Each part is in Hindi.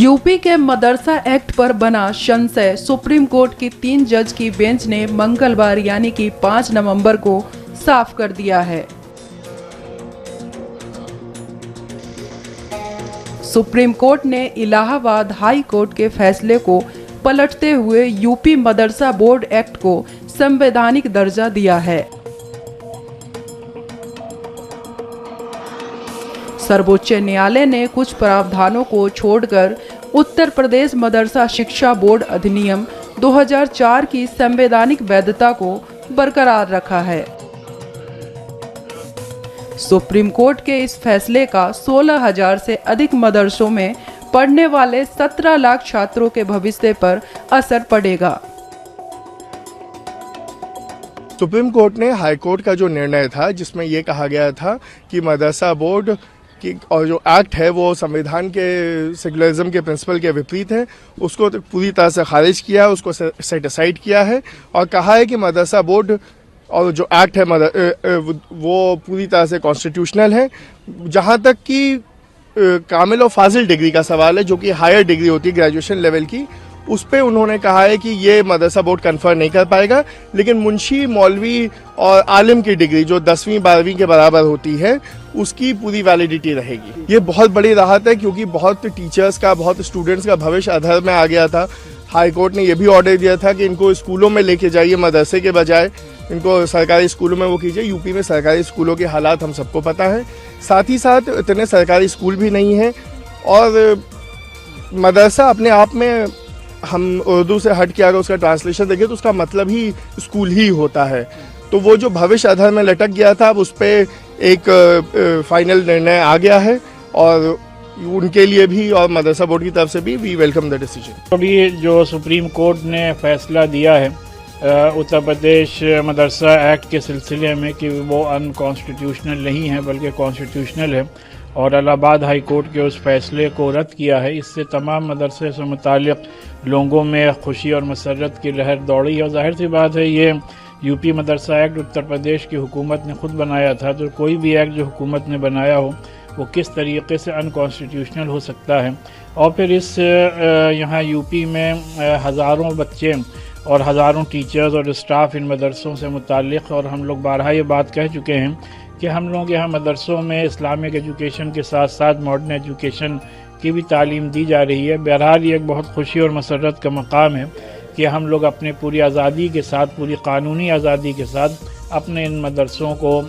यूपी के मदरसा एक्ट पर बना संशय सुप्रीम कोर्ट की 3 जज की बेंच ने मंगलवार यानी कि 5 नवंबर को साफ कर दिया है। सुप्रीम कोर्ट ने इलाहाबाद हाई कोर्ट के फैसले को पलटते हुए यूपी मदरसा बोर्ड एक्ट को संवैधानिक दर्जा दिया है। सर्वोच्च न्यायालय ने कुछ प्रावधानों को छोड़कर उत्तर प्रदेश मदरसा शिक्षा बोर्ड अधिनियम 2004 की संवैधानिक वैधता को बरकरार रखा है। सुप्रीम कोर्ट के इस फैसले का 16,000 से अधिक मदरसों में पढ़ने वाले 17 लाख छात्रों के भविष्य पर असर पड़ेगा। सुप्रीम कोर्ट ने हाई कोर्ट का जो निर्णय था जिसमें ये कहा गया था कि मदरसा बोर्ड की और जो एक्ट है वो संविधान के सेकुलरिज्म के प्रिंसिपल के विपरीत है, उसको तो पूरी तरह से खारिज किया है, उसको सेट असाइड किया है और कहा है कि मदरसा बोर्ड और जो एक्ट है वो पूरी तरह से कॉन्स्टिट्यूशनल है। जहाँ तक कि कामिल और फाजिल डिग्री का सवाल है, जो कि हायर डिग्री होती है ग्रेजुएशन लेवल की, उस पे उन्होंने कहा है कि ये मदरसा बोर्ड कन्फर्म नहीं कर पाएगा, लेकिन मुंशी, मौलवी और आलिम की डिग्री जो 10वीं 12वीं के बराबर होती है उसकी पूरी वैलिडिटी रहेगी। ये बहुत बड़ी राहत है क्योंकि बहुत टीचर्स का, बहुत स्टूडेंट्स का भविष्य अधर में आ गया था। हाई कोर्ट ने यह भी ऑर्डर दिया था कि इनको स्कूलों में लेके जाइए, मदरसे के बजाय इनको सरकारी स्कूलों में वो कीजिए। यूपी में सरकारी स्कूलों के हालात हम सबको पता है, साथ ही साथ इतने सरकारी स्कूल भी नहीं हैं और मदरसा अपने आप में, हम उर्दू से हट के अगर उसका ट्रांसलेशन देखें तो उसका मतलब ही स्कूल ही होता है। तो वो जो भविष्य अधर में लटक गया था, अब उस पर एक फाइनल निर्णय आ गया है और उनके लिए भी और मदरसा बोर्ड की तरफ से भी वी वेलकम द डिसीजन। अभी जो सुप्रीम कोर्ट ने फैसला दिया है उत्तर प्रदेश मदरसा एक्ट के सिलसिले में कि वो अनकॉन्स्टिट्यूशनल नहीं है बल्कि कॉन्स्टिट्यूशनल है और इलाहाबाद हाई कोर्ट के उस फैसले को रद्द किया है, इससे तमाम मदरसे से मुताल्लिक़ लोगों में खुशी और मसरत की लहर दौड़ी। और जाहिर सी बात है ये यूपी मदरसा एक्ट उत्तर प्रदेश की हुकूमत ने खुद बनाया था, तो कोई भी एक्ट जो हुकूमत ने बनाया हो वो किस तरीके से अनकॉन्स्टिट्यूशनल हो सकता है। और फिर इस यहाँ यूपी में हज़ारों बच्चे और हज़ारों टीचर्स और स्टाफ इन मदरसों से मुताल्लिक़, और हम लोग बारहा ये बात कह चुके हैं कि हम लोग यहाँ मदरसों में इस्लामिक एजुकेशन के साथ साथ मॉडर्न एजुकेशन की भी तालीम दी जा रही है। बहरहाल ये एक बहुत खुशी और मसरत का मकाम है कि हम लोग अपने पूरी आज़ादी के साथ, पूरी कानूनी आज़ादी के साथ अपने इन मदरसों को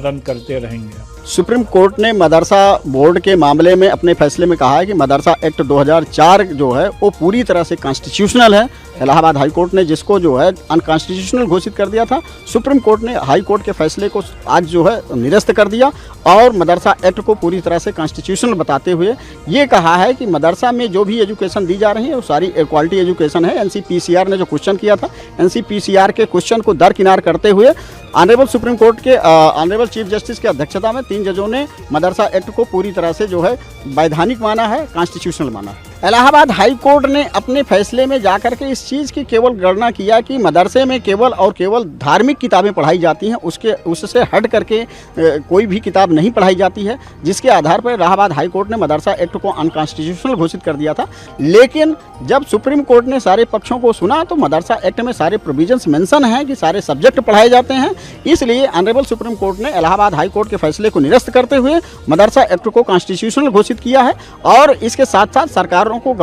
रन करते रहेंगे। सुप्रीम कोर्ट ने मदरसा बोर्ड के मामले में अपने फैसले में कहा है कि मदरसा एक्ट 2004 जो है वो पूरी तरह से कॉन्स्टिट्यूशनल है। इलाहाबाद हाई कोर्ट ने जिसको जो है अनकॉन्स्टिट्यूशनल घोषित कर दिया था, सुप्रीम कोर्ट ने हाई कोर्ट के फैसले को आज जो है निरस्त कर दिया और मदरसा एक्ट को पूरी तरह से कॉन्स्टिट्यूशनल बताते हुए ये कहा है कि मदरसा में जो भी एजुकेशन दी जा रही है वो सारी क्वालिटी एजुकेशन है। NCPCR ने जो क्वेश्चन किया था, NCPCR के क्वेश्चन को दरकिनार करते हुए ऑनरेबल सुप्रीम कोर्ट के ऑनरेबल चीफ जस्टिस की अध्यक्षता में 3 जजों ने मदरसा एक्ट को पूरी तरह से जो है वैधानिक माना है, कॉन्स्टिट्यूशनल माना है। इलाहाबाद हाई कोर्ट ने अपने फैसले में जाकर के इस चीज़ की केवल गणना किया कि मदरसे में केवल और केवल धार्मिक किताबें पढ़ाई जाती हैं, उससे हट करके कोई भी किताब नहीं पढ़ाई जाती है, जिसके आधार पर इलाहाबाद हाई कोर्ट ने मदरसा एक्ट को अनकॉन्स्टिट्यूशनल घोषित कर दिया था। लेकिन जब सुप्रीम कोर्ट ने सारे पक्षों को सुना तो मदरसा एक्ट में सारे प्रोविजंस मेंशन हैं कि सारे सब्जेक्ट पढ़ाए जाते हैं, इसलिए ऑनरेबल सुप्रीम कोर्ट ने इलाहाबाद हाई कोर्ट के फैसले को निरस्त करते हुए मदरसा एक्ट को कॉन्स्टिट्यूशनल घोषित किया है और इसके साथ साथ सरकार को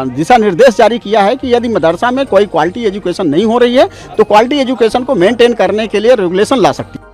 दिशा निर्देश जारी किया है कि यदि मदरसा में कोई क्वालिटी एजुकेशन नहीं हो रही है तो क्वालिटी एजुकेशन को मेंटेन करने के लिए रेगुलेशन ला सकती है।